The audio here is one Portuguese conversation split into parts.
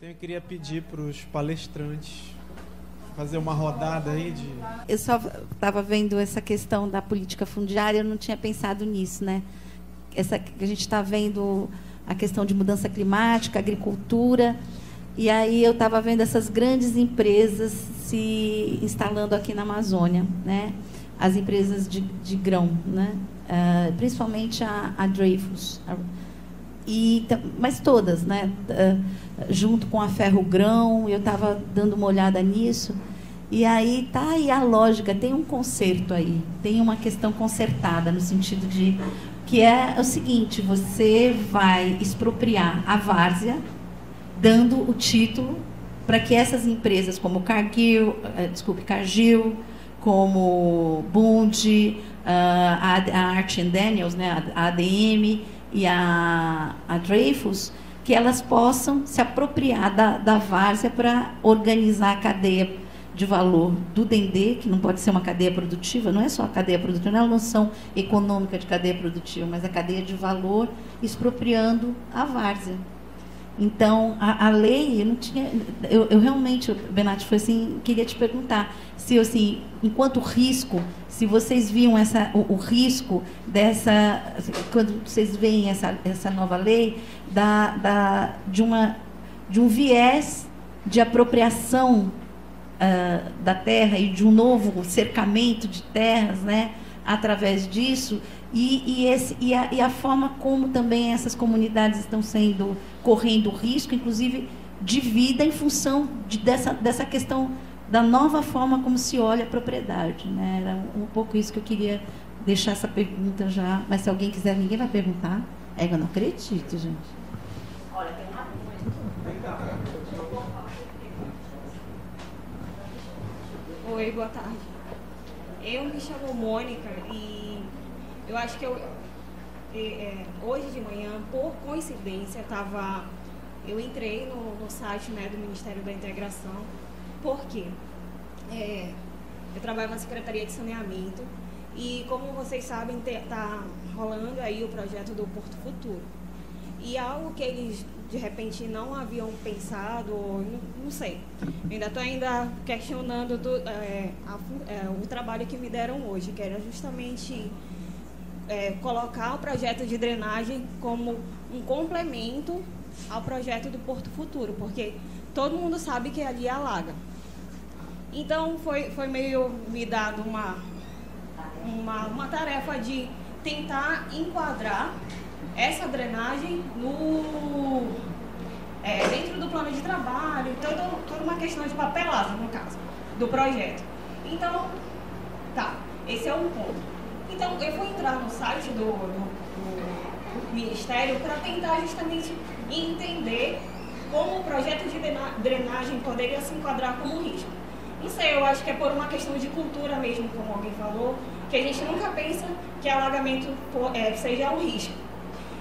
Então eu queria pedir para os palestrantes fazer uma rodada aí de... Eu só estava vendo essa questão da política fundiária, eu não tinha pensado nisso, né? Que a gente está vendo a questão de mudança climática, agricultura, e aí eu estava vendo essas grandes empresas se instalando aqui na Amazônia, né? As empresas de grão, né? Principalmente a Dreyfus, mas todas, né? Junto com a Ferrogrão, eu estava dando uma olhada nisso, e aí tá aí a lógica, tem um conserto aí, tem uma questão consertada, no sentido de que é o seguinte: você vai expropriar a várzea, dando o título para que essas empresas como Cargill, como Bunge, a Arch Daniels, né, a ADM e a Dreyfus, que elas possam se apropriar da várzea para organizar a cadeia de valor do Dendê, que não pode ser uma cadeia produtiva, não é só a cadeia produtiva, não é a noção econômica de cadeia produtiva, mas a cadeia de valor expropriando a várzea. Então, a lei, eu não tinha... Eu realmente, Benatti, foi assim, queria te perguntar se, assim, enquanto risco, se vocês viam o risco dessa... Quando vocês veem essa nova lei, de um viés de apropriação da terra e de um novo cercamento de terras, né, através disso, e a forma como também essas comunidades estão correndo risco, inclusive de vida, em função dessa questão da nova forma como se olha a propriedade, né? Era um pouco isso que eu queria deixar essa pergunta já, mas se alguém quiser, ninguém vai perguntar. Eu não acredito, gente. Olha, tem uma Oi, boa tarde. Eu me chamo Mônica e eu acho que hoje de manhã, por coincidência, eu entrei no site, né, do Ministério da Integração, porque eu trabalho na Secretaria de Saneamento e, como vocês sabem, está rolando aí o projeto do Porto Futuro. E algo que eles, de repente, não haviam pensado, não sei. Eu ainda estou questionando o trabalho que me deram hoje, que era justamente colocar o projeto de drenagem como um complemento ao projeto do Porto Futuro, porque todo mundo sabe que ali alaga. Então, foi meio me dado uma tarefa de tentar enquadrar essa drenagem dentro do plano de trabalho, toda uma questão de papelada, no caso, do projeto. Então, esse é um ponto. Então, eu vou entrar no site do Ministério para tentar justamente entender como o projeto de drenagem poderia se enquadrar como risco. Não sei, eu acho que é por uma questão de cultura mesmo, como alguém falou, que a gente nunca pensa que alagamento seja um risco.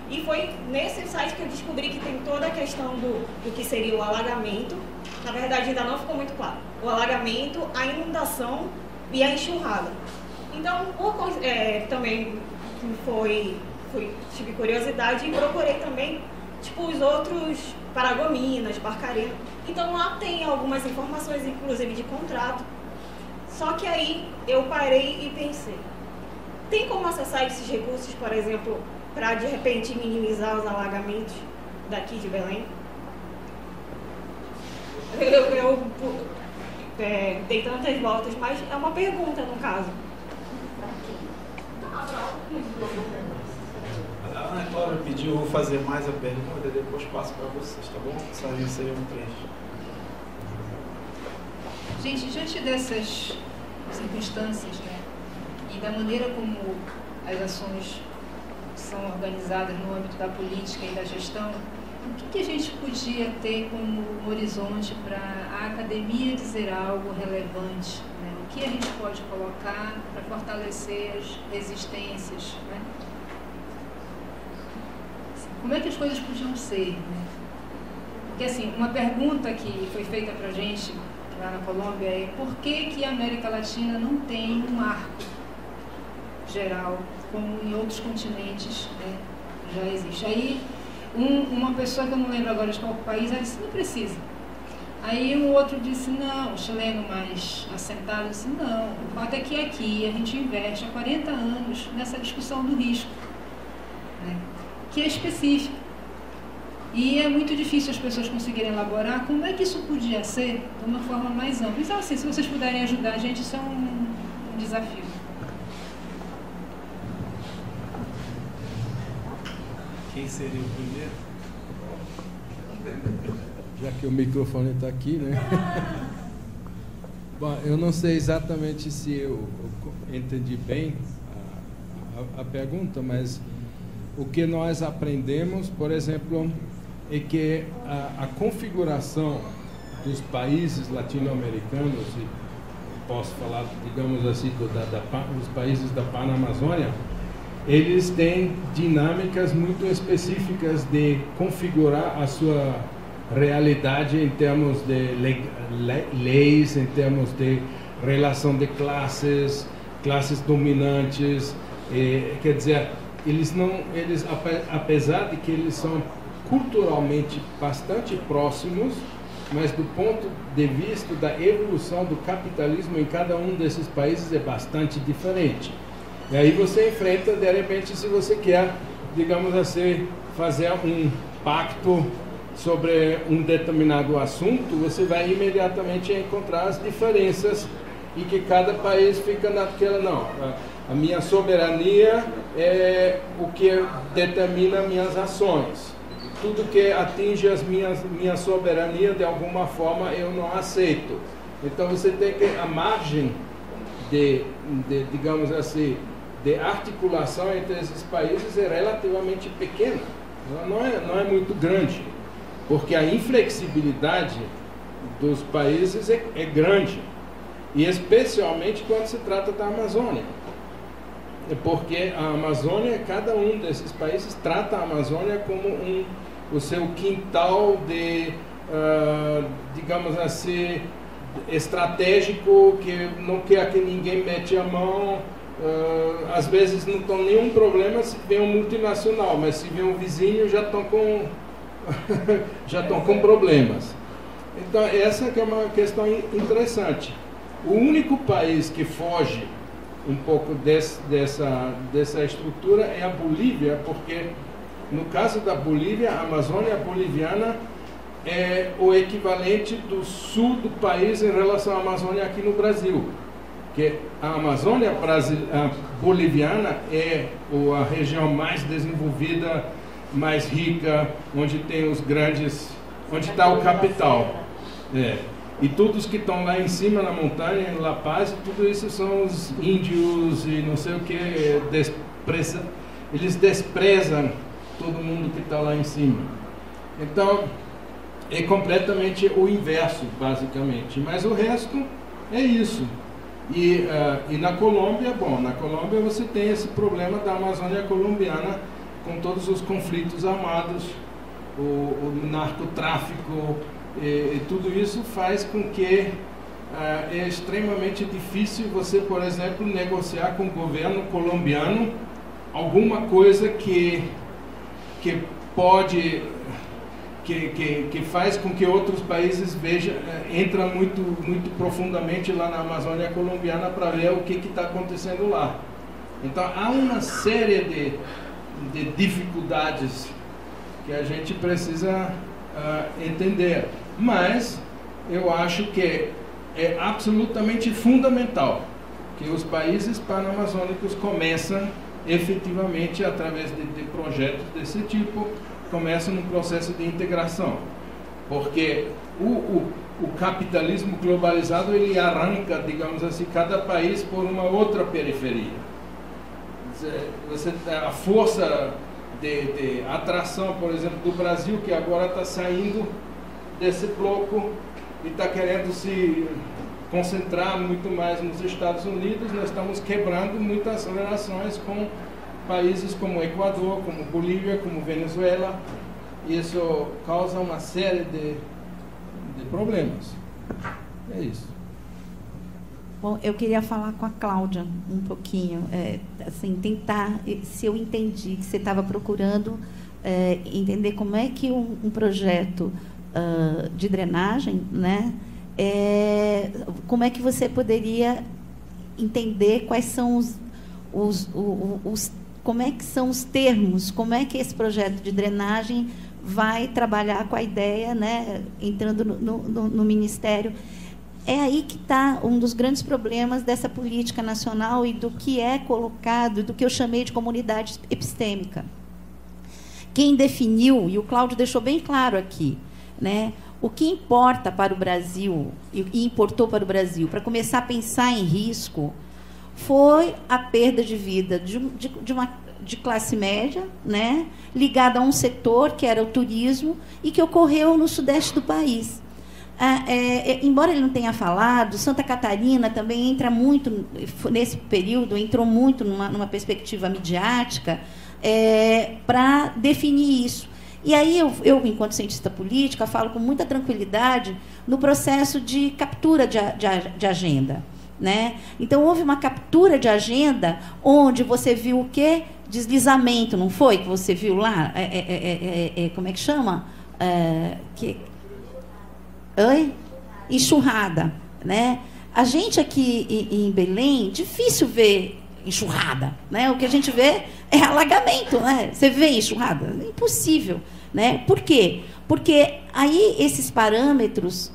E foi nesse site que eu descobri que tem toda a questão do que seria o alagamento. Na verdade, ainda não ficou muito claro. O alagamento, a inundação e a enxurrada. Então, também tive curiosidade e procurei também os outros Paragominas, Barcarena. Então, lá tem algumas informações, inclusive de contrato. Só que aí eu parei e pensei, tem como acessar esses recursos, por exemplo, para, de repente, minimizar os alagamentos daqui de Belém? Eu dei tantas voltas, mas é uma pergunta, no caso. A Ana Clara pediu, eu vou fazer mais a pergunta e depois passo para vocês, tá bom? Só isso aí é um trecho. Gente, diante dessas circunstâncias, né, e da maneira como as ações são organizadas no âmbito da política e da gestão, o que a gente podia ter como horizonte para a academia dizer algo relevante, né? O que a gente pode colocar para fortalecer as resistências, né? Como é que as coisas podiam ser, né? Porque, assim, uma pergunta que foi feita para a gente lá na Colômbia é: por que a América Latina não tem um marco geral, como em outros continentes, né, já existe? Aí Uma pessoa que eu não lembro agora de qual país, ela disse, não precisa. Aí um outro disse, não, um chileno mais assentado disse, não, o fato é que aqui a gente investe há 40 anos nessa discussão do risco, né, que é específica. E é muito difícil as pessoas conseguirem elaborar como é que isso podia ser de uma forma mais ampla. Então, assim, se vocês puderem ajudar a gente, isso é um desafio. Quem seria o primeiro? Já que o microfone está aqui, né? Bom, eu não sei exatamente se eu entendi bem a pergunta, mas o que nós aprendemos, por exemplo, é que a configuração dos países latino-americanos, e posso falar, digamos assim, dos países da Panamazônia, eles têm dinâmicas muito específicas de configurar a sua realidade em termos de leis, em termos de relação de classes dominantes, quer dizer, eles, apesar de que eles são culturalmente bastante próximos, mas do ponto de vista da evolução do capitalismo em cada um desses países é bastante diferente. E aí você enfrenta, de repente, se você quer, digamos assim, fazer um pacto sobre um determinado assunto, você vai imediatamente encontrar as diferenças e que cada país fica naquela, não, a minha soberania é o que determina minhas ações. Tudo que atinge minha soberania, de alguma forma, eu não aceito. Então você tem que, a margem digamos assim, de articulação entre esses países é relativamente pequena, não é muito grande, porque a inflexibilidade dos países é grande, e especialmente quando se trata da Amazônia, porque a Amazônia, cada um desses países trata a Amazônia como o seu quintal digamos assim, estratégico, que não quer que ninguém mete a mão. Às vezes não estão nenhum problema se vem um multinacional, mas se vem um vizinho já estão com problemas. Então essa que é uma questão interessante. O único país que foge um pouco dessa estrutura é a Bolívia, porque no caso da Bolívia, a Amazônia boliviana é o equivalente do sul do país em relação à Amazônia aqui no Brasil. Que a Amazônia boliviana é a região mais desenvolvida, mais rica, onde tem os grandes, onde está o capital. E todos que estão lá em cima na montanha, em La Paz, tudo isso são os índios e não sei o que, eles desprezam todo mundo que está lá em cima. Então, é completamente o inverso, basicamente. Mas o resto é isso. E na Colômbia, bom, na Colômbia você tem esse problema da Amazônia colombiana, com todos os conflitos armados, o narcotráfico, e tudo isso faz com que é extremamente difícil você, por exemplo, negociar com o governo colombiano alguma coisa que pode... Que faz com que outros países entram muito profundamente lá na Amazônia colombiana para ver o que está acontecendo lá. Então há uma série de dificuldades que a gente precisa entender, mas eu acho que é absolutamente fundamental que os países panamazônicos começam efetivamente, através de projetos desse tipo, começam no processo de integração, porque o capitalismo globalizado, ele arranca, digamos assim, cada país por uma outra periferia. A força de atração, por exemplo, do Brasil, que agora está saindo desse bloco e está querendo se concentrar muito mais nos Estados Unidos, nós estamos quebrando muitas relações com países como Equador, como Bolívia, como Venezuela. Isso causa uma série de problemas. É isso. Bom, eu queria falar com a Cláudia um pouquinho, assim, tentar, se eu entendi que você estava procurando entender como é que um projeto de drenagem, né, como é que você poderia entender quais são como é que são os termos, como é que esse projeto de drenagem vai trabalhar com a ideia, né, entrando no Ministério. É aí que está um dos grandes problemas dessa política nacional e do que é colocado, do que eu chamei de comunidade epistêmica. Quem definiu, e o Cláudio deixou bem claro aqui, né, o que importa para o Brasil, e importou para o Brasil, para começar a pensar em risco, foi a perda de vida de classe média, né, ligada a um setor que era o turismo e que ocorreu no sudeste do país. Embora ele não tenha falado, Santa Catarina também entra muito, nesse período, entrou muito numa perspectiva midiática para definir isso. E aí eu, enquanto cientista política, falo com muita tranquilidade no processo de captura de agenda. Né? Então, houve uma captura de agenda onde você viu o quê? Deslizamento, não foi? Que você viu lá? Como é que chama? Oi? Enxurrada. Né? A gente aqui em Belém, difícil ver enxurrada. Né? O que a gente vê é alagamento. Né? Você vê enxurrada? Impossível. Né? Por quê? Porque aí esses parâmetros,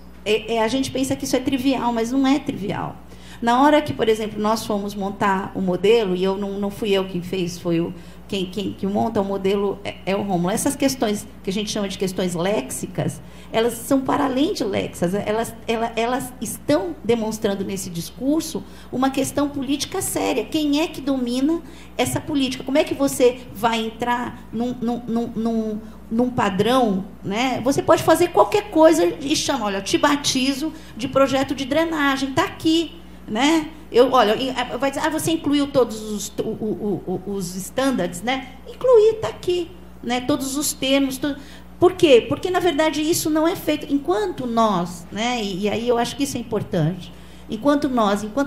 a gente pensa que isso é trivial, mas não é trivial. Na hora que, por exemplo, nós fomos montar o modelo, e não fui eu quem fez, foi quem monta o modelo é o Rômulo. Essas questões que a gente chama de questões léxicas, elas são para além de léxicas, elas estão demonstrando nesse discurso uma questão política séria. Quem é que domina essa política? Como é que você vai entrar num padrão, né? Você pode fazer qualquer coisa e chama, olha, eu te batizo de projeto de drenagem, está aqui. Né? Vai dizer, você incluiu todos os standards, né? Incluir, está aqui, né? Todos os termos. Por quê? Porque, na verdade, isso não é feito. Enquanto nós, né? E aí eu acho que isso é importante, enquanto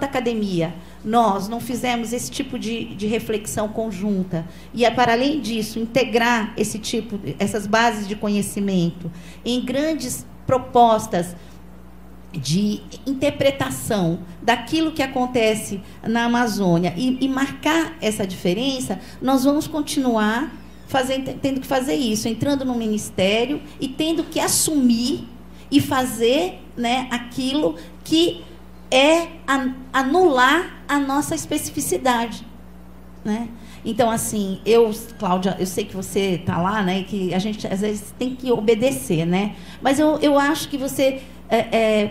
academia, nós não fizermos esse tipo de reflexão conjunta e, para além disso, integrar essas bases de conhecimento em grandes propostas de interpretação daquilo que acontece na Amazônia e marcar essa diferença, nós vamos continuar tendo que fazer isso, entrando no Ministério e tendo que assumir e fazer, né, aquilo que é anular a nossa especificidade. Né? Então, assim, Cláudia, eu sei que você está lá, né, e que a gente, às vezes, tem que obedecer, né? Mas eu acho que você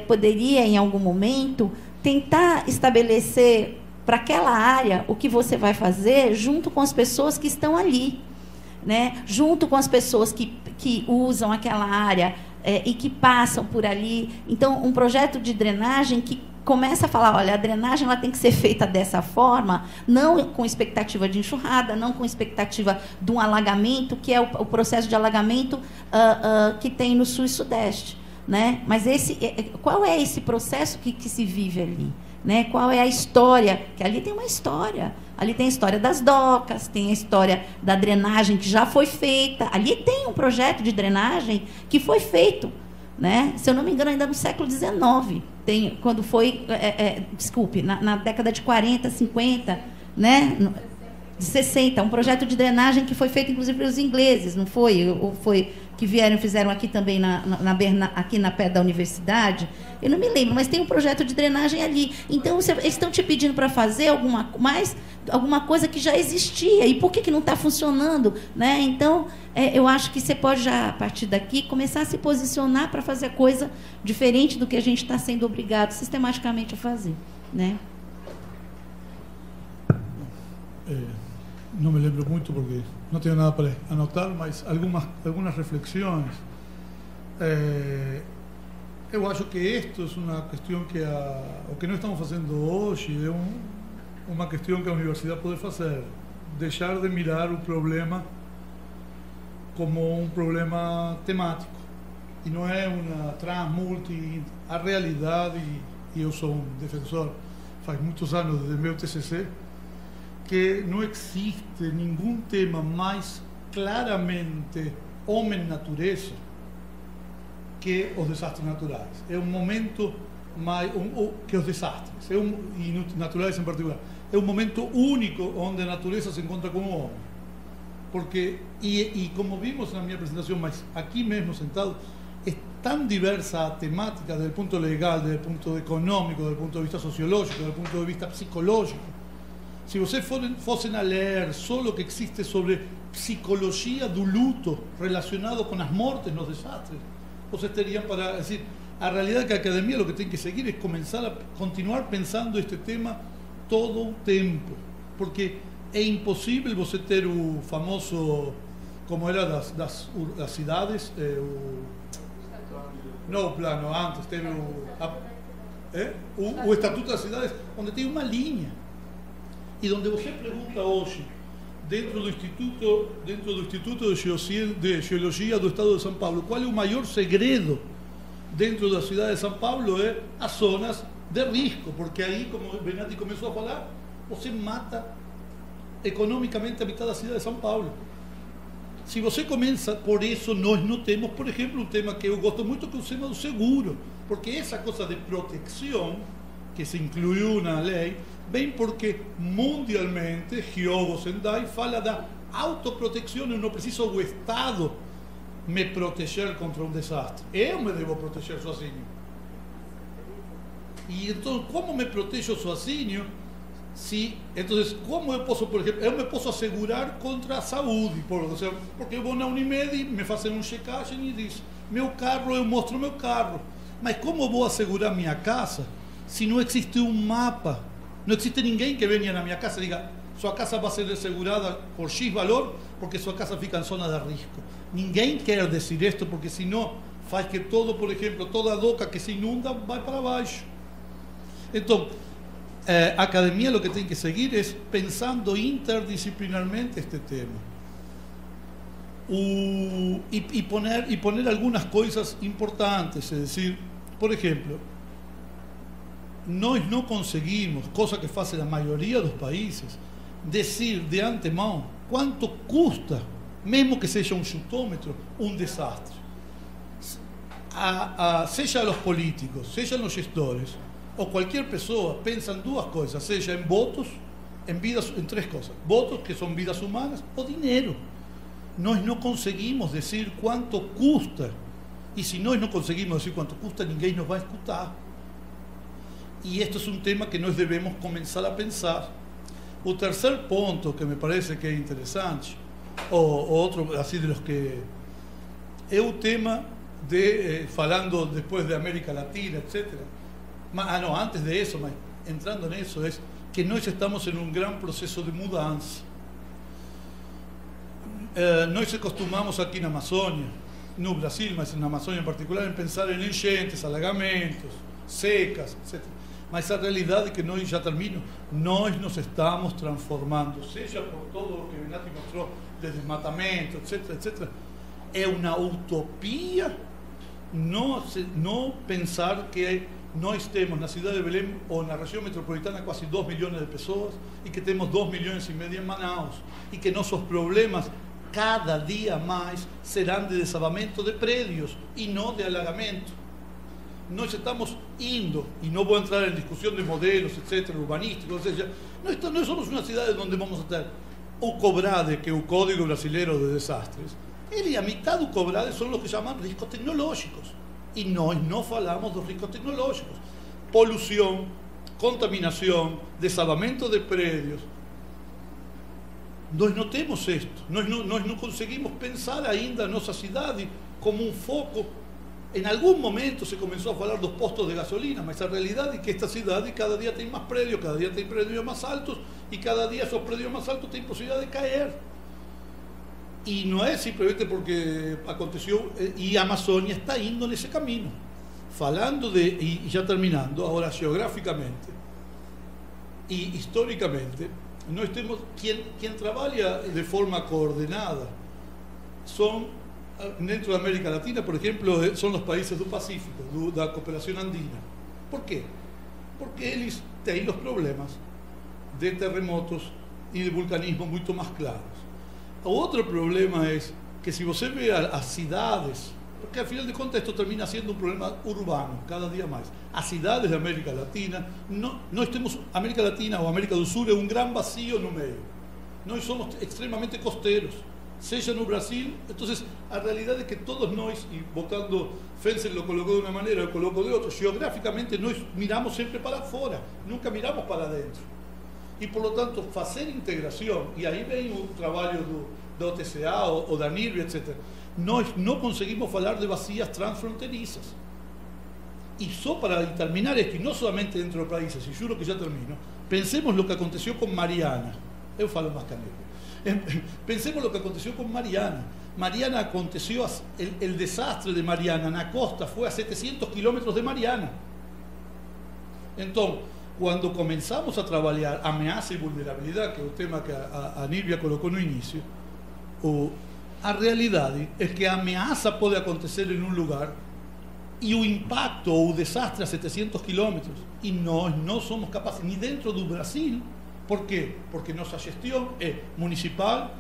poderia, em algum momento, tentar estabelecer para aquela área o que você vai fazer junto com as pessoas que estão ali, né? Junto com as pessoas que usam aquela área e que passam por ali. Então, um projeto de drenagem que começa a falar, olha, a drenagem ela tem que ser feita dessa forma, não com expectativa de enxurrada, não com expectativa de um alagamento, que é o processo de alagamento que tem no sul e sudeste. Né? Mas qual é esse processo que se vive ali? Né? Qual é a história? Que ali tem uma história. Ali tem a história das docas, tem a história da drenagem que já foi feita. Ali tem um projeto de drenagem que foi feito. Né? Se eu não me engano, ainda no século XIX. Quando foi, na década de 40, 50, né? De 60, um projeto de drenagem que foi feito, inclusive, pelos ingleses, não foi? Ou foi que fizeram aqui também aqui na pé da universidade? Eu não me lembro, mas tem um projeto de drenagem ali. Então, eles estão te pedindo para fazer alguma coisa que já existia. E por que não está funcionando? Né? Então, eu acho que você pode já, a partir daqui, começar a se posicionar para fazer coisa diferente do que a gente está sendo obrigado sistematicamente a fazer. Né? No me lembro muito porque no tengo nada para anotar, mas algunas reflexiones. Eu acho que esto es una cuestión que o que no estamos haciendo hoy es una cuestión que a universidad puede hacer, dejar de mirar o problema como un problema temático y no es una transmulti, a realidad, y yo soy un defensor faz muchos años desde meu TCC, que no existe ningún tema más claramente homem-natureza que os desastres naturais. É um momento mais que os desastres, e naturais em particular. É um momento único onde a natureza se encontra com o homem. Porque, e como vimos na minha apresentação, mas aqui mesmo sentado, é tão diversa a temática desde o ponto legal, desde o ponto econômico, desde o ponto de vista sociológico, desde o ponto de vista psicológico. Se vocês fossem a ler só o que existe sobre psicologia do luto relacionado com as mortes nos desastres, vocês teriam para decir, a realidade é que a academia lo que tem que seguir é começar a continuar pensando este tema todo o tempo, porque é impossível você ter o famoso, como era das cidades, não o plano, antes teve o Estatuto das Cidades, onde tem uma linha, e onde você pergunta hoje, dentro do Instituto de Geologia do Estado de São Paulo, qual é o maior segredo dentro da cidade de São Paulo? É as zonas de risco, porque aí, como o Benatti começou a falar, você mata economicamente a metade da cidade de São Paulo. Se você começa, por isso nós não temos, por exemplo, um tema que eu gosto muito, que é o tema do seguro, porque essa coisa de proteção, que se incluiu na lei, vem porque mundialmente Hyogo Sendai fala da autoproteção. Eu não preciso do Estado me proteger contra um desastre, eu me devo proteger sozinho. E então, como me protejo sozinho? Entonces, como eu posso, por exemplo, eu me posso assegurar contra a saúde, porque eu vou na Unimed, me fazem um checagem e diz, meu carro, eu mostro meu carro. Mas como eu vou assegurar minha casa se não existe um mapa? Não existe ninguém que venha na minha casa e diga, sua casa vai ser assegurada por X valor, porque sua casa fica em zona de risco. Ninguém quer dizer isto, porque senão faz que todo, por exemplo, toda a doca que se inunda vai para baixo. Então, a academia o que tem que seguir é pensando interdisciplinarmente este tema. E poner algumas coisas importantes, é decir, por exemplo, nós não conseguimos, coisa que faz a maioria dos países, dizer de antemão quanto custa, mesmo que seja um chutômetro, um desastre. Seja os políticos, sejam os gestores, ou qualquer pessoa, pensa em duas coisas, seja em votos, em três coisas: votos, que são vidas humanas, ou dinheiro. Nós não conseguimos dizer quanto custa, e se nós não conseguimos dizer quanto custa, ninguém nos vai escutar. E este é um tema que nós devemos começar a pensar. O terceiro ponto que me parece que é interessante, ou outro assim de los que é o tema de falando depois de América Latina, etc. Não, antes de isso, mas entrando nisso, é que nós estamos em um grande processo de mudança. Nós acostumamos aqui na Amazônia, no Brasil, mas na Amazônia em particular, em pensar em enchentes, alagamentos, secas, etc. Mas a realidade é que nós, já termino, nós nos estamos transformando, seja por todo o que Benatti mostrou, de desmatamento, etc., etc. É uma utopia não pensar que nós temos na cidade de Belém ou na região metropolitana quase 2 milhões de pessoas e que temos 2,5 milhões em Manaus e que nossos problemas cada dia mais serão de desabamento de prédios e não de alagamento. Nós estamos indo, e não vou entrar em discussão de modelos, etc., urbanísticos, ou seja, nós somos uma cidade onde vamos a ter o COBRADE, que é o Código Brasileiro de Desastres. Ele, a metade do COBRADE são os que chamam riscos tecnológicos. E nós não falamos dos riscos tecnológicos. Poluição, contaminação, desabamento de prédios. Nós não temos isto. Nós não conseguimos pensar ainda a nossa cidade como um foco. Em algum momento se começou a falar dos postos de gasolina, mas a realidade é que esta cidade cada dia tem mais prédios, cada dia tem prédios mais altos, e cada dia esses prédios mais altos têm possibilidade de cair. E não é simplesmente porque aconteceu, e a Amazônia está indo nesse caminho. Falando de, e já terminando, agora geograficamente e historicamente, nós temos, quem trabalha de forma coordenada são, dentro da América Latina, por exemplo, são os países do Pacífico, da cooperação andina. Por quê? Porque eles têm os problemas de terremotos e de vulcanismo muito mais claros. Outro problema é que se você vê as cidades, porque afinal de contas esto termina siendo un problema urbano cada día más. As cidades de América Latina, América Latina o América do Sur é un gran vacío no meio. Nós somos extremamente costeros, seja no Brasil. Entonces, a realidade é que todos nós, e botando, Fencer lo colocou de uma maneira, eu coloco de outra, geográficamente nós miramos sempre para fora, nunca miramos para dentro. E, por lo tanto, fazer integração, e aí vem o trabalho do OTCA ou da NIRV, etc., nós não conseguimos falar de bacias transfronterizas. E só para terminar esto, e não somente dentro do país, e juro que já termino, pensemos no que aconteceu com Mariana. Eu falo mais canelo. Pensemos lo que aconteció con Mariana. Mariana aconteció, el desastre de Mariana na costa fue a 700 kilómetros de Mariana. Entonces, cuando comenzamos a trabajar ameaça y vulnerabilidad, que es un tema que a Nívia colocó no inicio, a realidade é que a ameaça pode acontecer em um lugar e o impacto ou o desastre a 700 kilómetros, e nós não somos capazes, nem dentro do Brasil. Por quê? Porque nossa gestão é municipal,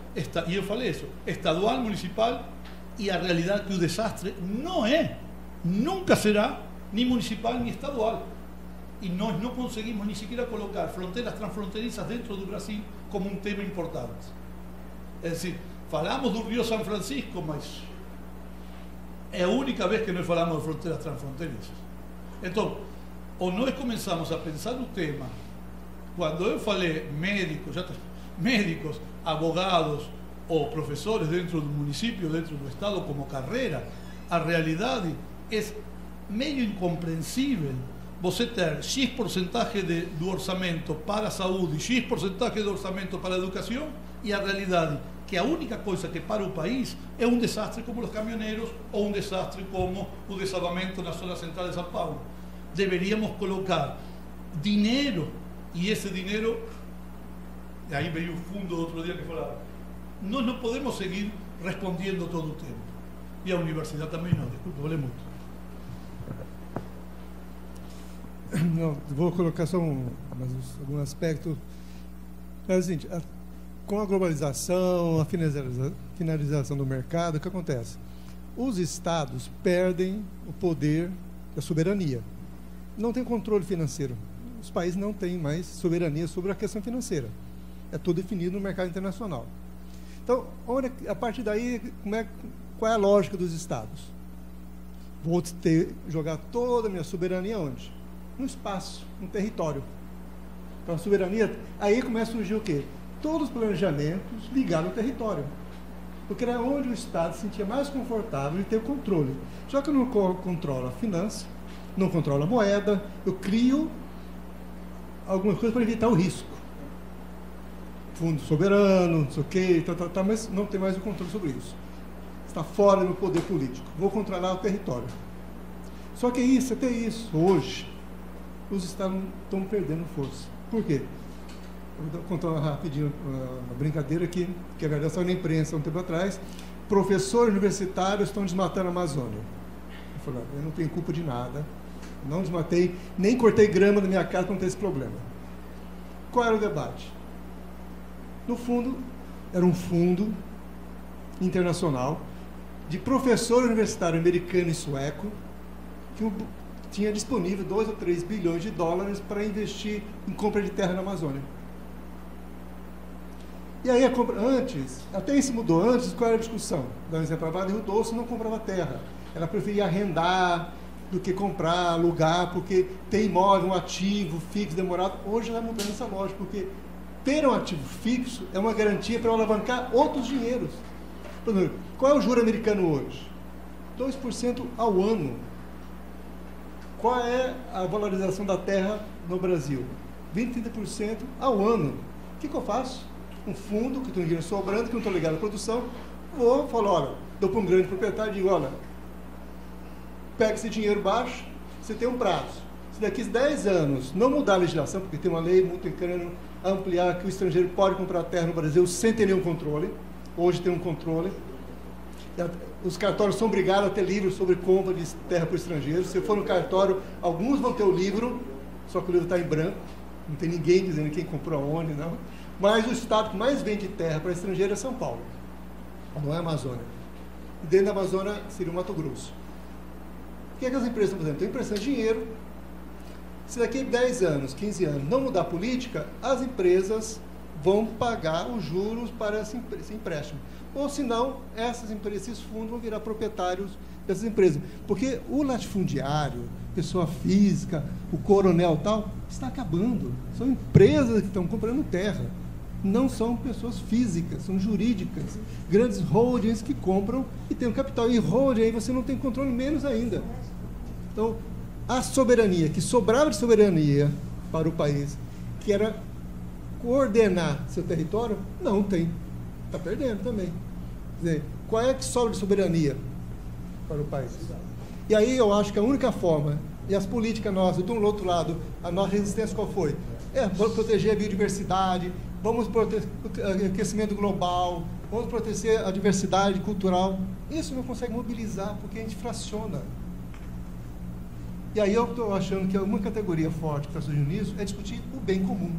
e eu falei isso, estadual, municipal, e a realidade é que o desastre não é, nunca será, nem municipal nem estadual. E nós não conseguimos nem sequer colocar fronteiras transfronterizas dentro do Brasil como um tema importante. É decir, falamos do Rio São Francisco, mas é a única vez que nós falamos de fronteiras transfronterizas. Então, ou nós começamos a pensar no tema, quando eu falei médicos, abogados ou professores dentro do município, dentro do estado como carreira, a realidade é meio incompreensível você ter X porcentagem do orçamento para a saúde e X porcentagem do orçamento para a educação, e a realidade que a única coisa que para o país é um desastre como os caminhoneiros ou um desastre como o desabamento na zona central de São Paulo. Deveríamos colocar dinheiro, e esse dinheiro, aí veio o fundo do outro dia que falava, nós não podemos seguir respondendo todo o tempo. E a universidade também não, desculpa, vale muito. Não, vou colocar só algum aspecto. É o seguinte, com a globalização, a finalização do mercado, o que acontece? Os estados perdem o poder da soberania. Não tem controle financeiro. Os países não têm mais soberania sobre a questão financeira. É tudo definido no mercado internacional. Então, a partir daí, qual é a lógica dos estados? Vou jogar toda a minha soberania onde? No espaço, no território. Então, a soberania, aí começa a surgir o quê? Todos os planejamentos ligados ao território. Porque era onde o Estado se sentia mais confortável de ter o controle. Só que eu não controlo a finança, não controlo a moeda, eu crio alguma coisa para evitar o risco. Fundo soberano, não sei o quê, mas não tem mais o controle sobre isso. Está fora do meu poder político. Vou controlar o território. Só que até isso, hoje, os estados estão perdendo força. Por quê? Vou contar rapidinho uma brincadeira aqui, que a verdade saiu na imprensa um tempo atrás. Professores universitários estão desmatando a Amazônia. Eu falei, eu não tenho culpa de nada, não desmatei, nem cortei grama da minha casa para não ter esse problema. Qual era o debate? No fundo, era um fundo internacional de professor universitário americano e sueco que tinha disponível 2 ou 3 bilhões de dólares para investir em compra de terra na Amazônia. E aí a compra, antes, até isso mudou, antes qual era a discussão? Dá um exemplo, a Vale do Rio Doce não comprava terra, ela preferia arrendar do que comprar, alugar, porque ter imóvel, um ativo fixo, demorado, hoje está mudando essa lógica, porque ter um ativo fixo é uma garantia para alavancar outros dinheiros. Por exemplo, qual é o juro americano hoje? 2% ao ano. Qual é a valorização da terra no Brasil? 20%, 30% ao ano. O que eu faço? Um fundo, que tem um dinheiro sobrando, que não estou ligado à produção, vou falar, olha, dou para um grande proprietário e digo, olha, pega esse dinheiro baixo, você tem um prazo. Se daqui a 10 anos não mudar a legislação, porque tem uma lei muito querendo ampliar que o estrangeiro pode comprar terra no Brasil sem ter nenhum controle, hoje tem um controle, os cartórios são obrigados a ter livro sobre compra de terra para o estrangeiro. Se for no cartório, alguns vão ter o livro, só que o livro está em branco, não tem ninguém dizendo quem comprou aonde, não. Mas o estado que mais vende terra para estrangeiro é São Paulo. não é a Amazônia. E dentro da Amazônia seria o Mato Grosso. O que é que as empresas estão fazendo? Estão emprestando dinheiro. Se daqui a 10 anos, 15 anos, não mudar a política, as empresas vão pagar os juros para esse empréstimo. Ou, senão, esses fundos vão virar proprietários dessas empresas. Porque o latifundiário, pessoa física, o coronel tal, está acabando. São empresas que estão comprando terra. Não são pessoas físicas, são jurídicas. Grandes holdings que compram e têm um capital. E holding aí você não tem controle, menos ainda. Então, a soberania, que sobrava de soberania para o país, que era coordenar seu território, não tem. Está perdendo também. Quer dizer, qual é que sobra de soberania para o país? E aí eu acho que a única forma, e as políticas nossas, do outro lado, a nossa resistência qual foi? Vamos proteger a biodiversidade, vamos proteger o aquecimento global, vamos proteger a diversidade cultural. Isso não consegue mobilizar, porque a gente fraciona. E aí eu estou achando que uma categoria forte que está surgindo nisso é discutir o bem comum.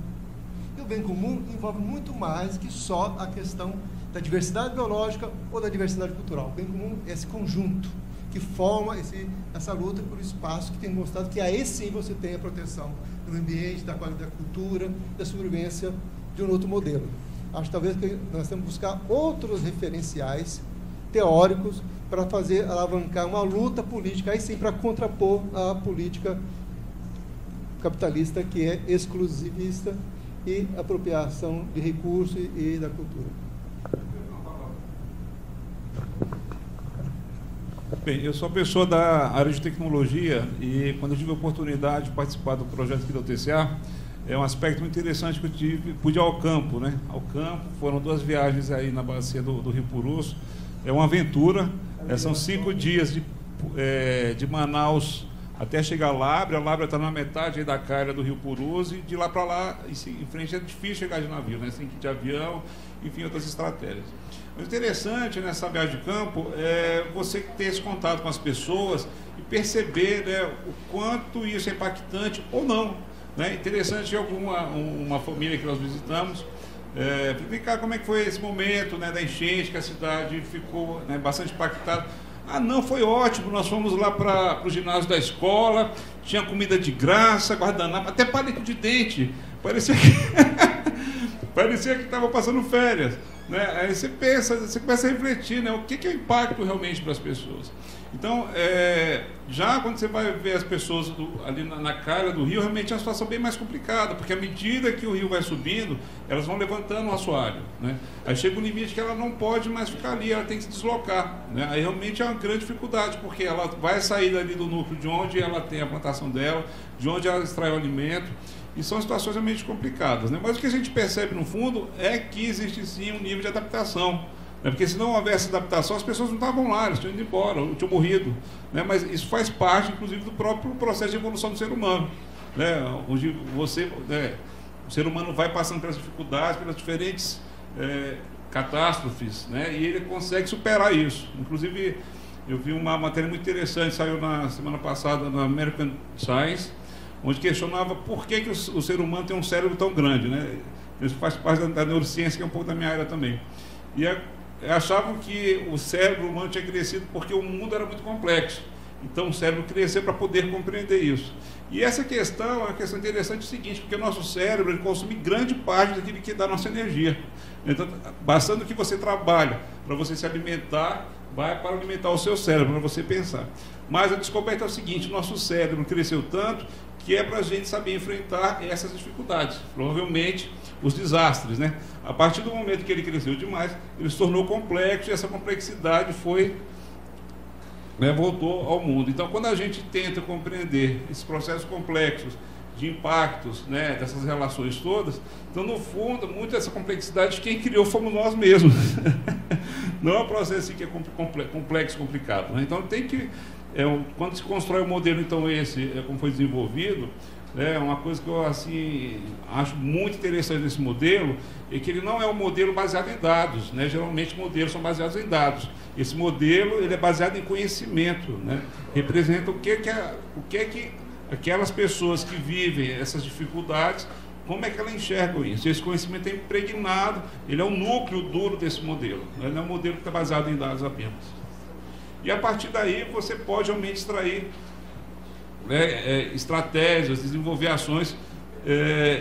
E o bem comum envolve muito mais que só a questão da diversidade biológica ou da diversidade cultural. O bem comum é esse conjunto que forma essa luta por espaço que tem mostrado que aí sim você tem a proteção do ambiente, da qualidade da cultura, da sobrevivência de um outro modelo. Acho talvez que nós temos que buscar outros referenciais teóricos para fazer alavancar uma luta política, aí sim para contrapor a política capitalista que é exclusivista e apropriação de recursos e da cultura. Bem, eu sou uma pessoa da área de tecnologia e quando eu tive a oportunidade de participar do projeto aqui da UTCA, é um aspecto muito interessante que eu pude ir ao campo, né? Ao campo, foram 2 viagens aí na bacia do Rio Purus, é uma aventura, são 5 dias de Manaus até chegar a Lábrea está na metade aí da calha do Rio Purus e de lá para lá, em frente é difícil chegar de navio, né? Tem que ir de avião, enfim, outras estratégias. O interessante nessa viagem de campo é você ter esse contato com as pessoas e perceber, né, o quanto isso é impactante ou não. Né? Interessante, uma família que nós visitamos, explicar como é que foi esse momento, né, da enchente, que a cidade ficou, né, bastante impactada. Ah, não, foi ótimo, nós fomos lá para o ginásio da escola, tinha comida de graça, guardanapo, até palito de dente, parecia que estava passando férias. Né? Aí você começa a refletir, né, o que é o impacto realmente para as pessoas. Então, já quando você vai ver as pessoas ali na calha do rio, realmente é uma situação bem mais complicada, porque à medida que o rio vai subindo, elas vão levantando o assoalho. Né? Aí chega um limite que ela não pode mais ficar ali, ela tem que se deslocar. Né? Aí realmente é uma grande dificuldade, porque ela vai sair dali do núcleo de onde ela tem a plantação dela, de onde ela extrai o alimento, e são situações realmente complicadas. Né? Mas o que a gente percebe no fundo é que existe sim um nível de adaptação. Porque se não houvesse adaptação, as pessoas não estavam lá, eles tinham ido embora, ou tinham morrido. Né? Mas isso faz parte, inclusive, do próprio processo de evolução do ser humano. Né? Onde o ser humano vai passando pelas dificuldades, pelas diferentes catástrofes, né? E ele consegue superar isso. Inclusive, eu vi uma matéria muito interessante, saiu na semana passada na American Science, onde questionava por que o ser humano tem um cérebro tão grande. Né? Isso faz parte da neurociência, que é um pouco da minha área também. E achavam que o cérebro humano tinha crescido porque o mundo era muito complexo. Então o cérebro cresceu para poder compreender isso. E essa questão é uma questão interessante, o seguinte, porque o nosso cérebro ele consome grande parte daquilo que dá nossa energia. Então, bastando que você trabalha para você se alimentar, vai para alimentar o seu cérebro, para você pensar. Mas a descoberta é o seguinte, o nosso cérebro cresceu tanto que é para a gente saber enfrentar essas dificuldades, provavelmente os desastres, né? A partir do momento que ele cresceu demais, ele se tornou complexo e essa complexidade voltou ao mundo. Então, quando a gente tenta compreender esses processos complexos de impactos, né, dessas relações todas, então, no fundo, muita dessa complexidade quem criou fomos nós mesmos. Não é um processo assim que é complexo, complicado. Né? Então, tem que... quando se constrói o modelo, então, como foi desenvolvido, uma coisa que eu assim, acho muito interessante nesse modelo é que ele não é um modelo baseado em dados. Né? Geralmente, modelos são baseados em dados. Esse modelo ele é baseado em conhecimento. Né? Representa o que aquelas pessoas que vivem essas dificuldades como é que ela enxerga isso. Esse conhecimento é impregnado, ele é o núcleo duro desse modelo, ele é um modelo que está baseado em dados apenas. E a partir daí você pode realmente extrair, né, estratégias, desenvolver ações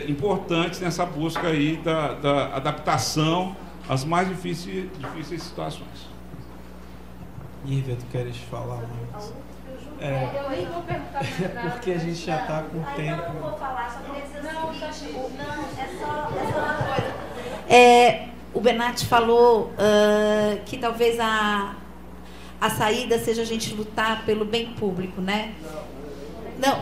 importantes nessa busca aí da adaptação às mais difíceis situações. Irvia, tu queres falar mais? Eu nem vou perguntar mais nada. Porque a gente já está com tempo. Eu não vou falar, só queria dizer o seguinte. Não, é só uma coisa. O Bernat falou que talvez a saída seja a gente lutar pelo bem público, né? Não,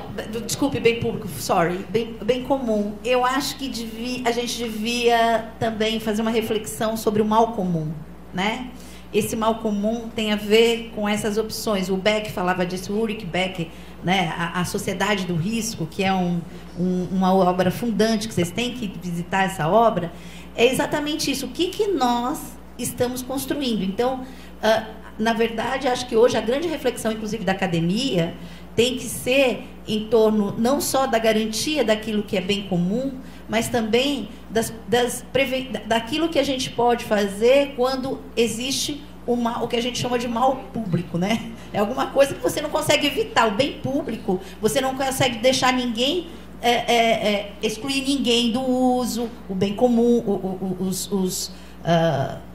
desculpe, bem público, sorry, bem comum. Eu acho que a gente devia também fazer uma reflexão sobre o mal comum, né? Esse mal comum tem a ver com essas opções. O Beck falava disso, o Ulrich Beck, né? A Sociedade do Risco, que é uma obra fundante, que vocês têm que visitar essa obra, é exatamente isso. O que nós estamos construindo? Então, na verdade, acho que hoje a grande reflexão, inclusive da academia, tem que ser em torno não só da garantia daquilo que é bem comum, mas também daquilo que a gente pode fazer quando existe o que a gente chama de mal público, né? É alguma coisa que você não consegue evitar. O bem público, você não consegue deixar ninguém, excluir ninguém do uso, o bem comum,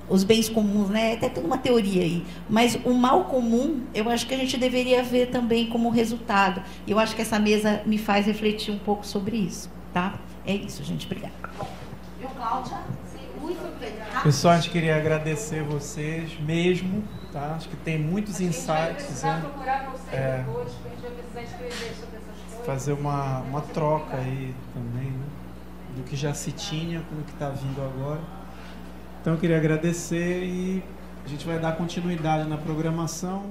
os bens comuns, né? Tem toda uma teoria aí. Mas o mal comum, eu acho que a gente deveria ver também como resultado. E eu acho que essa mesa me faz refletir um pouco sobre isso, tá? É isso, gente. Obrigada. Eu, Cláudia, muito obrigada. Pessoal, a gente queria agradecer vocês mesmo, tá? Acho que tem muitos insights. A gente vai procurar vocês depois, a gente vai precisar escrever sobre essas coisas. Fazer uma troca aí também, né? Do que já se tinha com o que está vindo agora. Então, eu queria agradecer e a gente vai dar continuidade na programação.